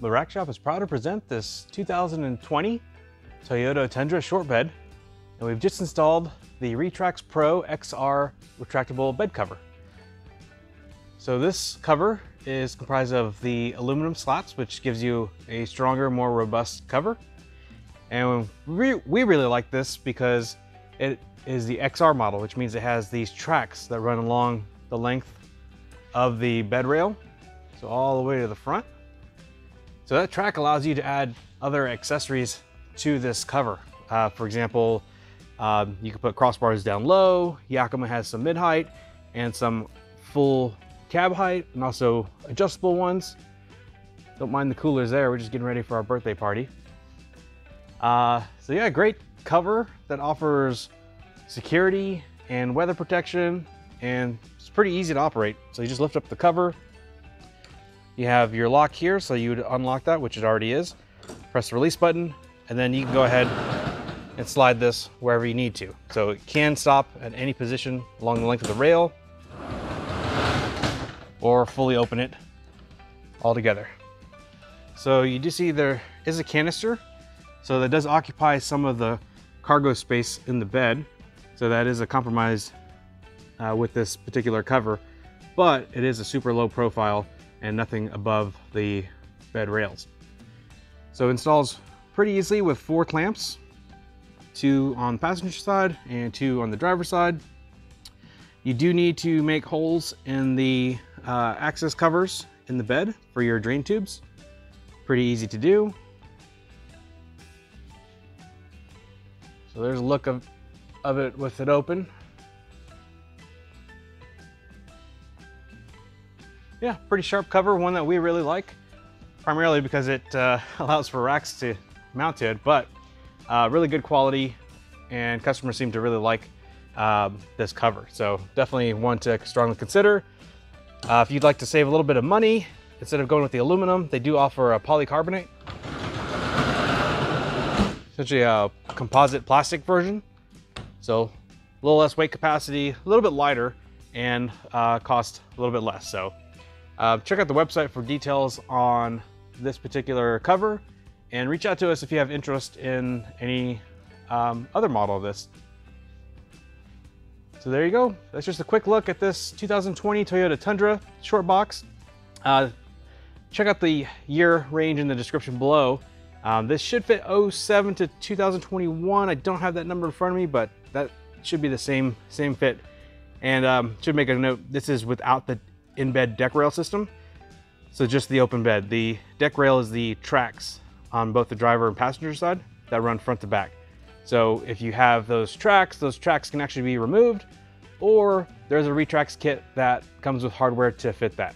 The Rack Shop is proud to present this 2020 Toyota Tundra short bed, and we've just installed the RetraxPRO XR retractable bed cover. So this cover is comprised of the aluminum slats, which gives you a stronger, more robust cover. And we really like this because it is the XR model, which means it has these tracks that run along the length of the bed rail, so all the way to the front. So that track allows you to add other accessories to this cover. For example, you can put crossbars down low. Yakima has some mid-height and some full cab height, and also adjustable ones. Don't mind the coolers there, we're just getting ready for our birthday party. So yeah, great cover that offers security and weather protection, and it's pretty easy to operate. So you just lift up the cover. You have your lock here, so you would unlock that, which it already is. Press the release button, and then you can go ahead and slide this wherever you need to. So it can stop at any position along the length of the rail, or fully open it all together. So you do see there is a canister, so that does occupy some of the cargo space in the bed. So that is a compromise with this particular cover, but it is a super low profile and nothing above the bed rails. So it installs pretty easily with 4 clamps, 2 on the passenger side and 2 on the driver's side. You do need to make holes in the access covers in the bed for your drain tubes. Pretty easy to do. So there's a look of it with it open. Yeah, pretty sharp cover, one that we really like, primarily because it allows for racks to mount to it, but really good quality, and customers seem to really like this cover. So definitely one to strongly consider. If you'd like to save a little bit of money, instead of going with the aluminum, they do offer a polycarbonate, essentially a composite plastic version. So a little less weight capacity, a little bit lighter, and cost a little bit less. So check out the website for details on this particular cover, and reach out to us if you have interest in any other model of this. So there you go. That's just a quick look at this 2020 Toyota Tundra short box. Check out the year range in the description below. This should fit 07 to 2021. I don't have that number in front of me, but that should be the same fit. And should make a note, this is without the in-bed deck rail system. So just the open bed. The deck rail is the tracks on both the driver and passenger side that run front to back. So if you have those tracks can actually be removed, or there's a Retrax kit that comes with hardware to fit that.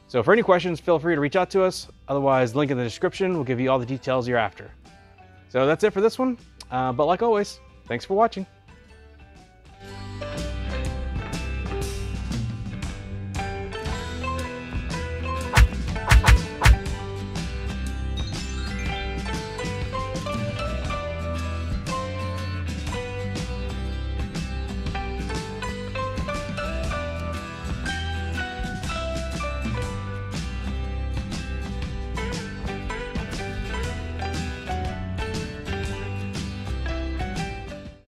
So for any questions, feel free to reach out to us. Otherwise, link in the description will give you all the details you're after. So that's it for this one. But like always, thanks for watching.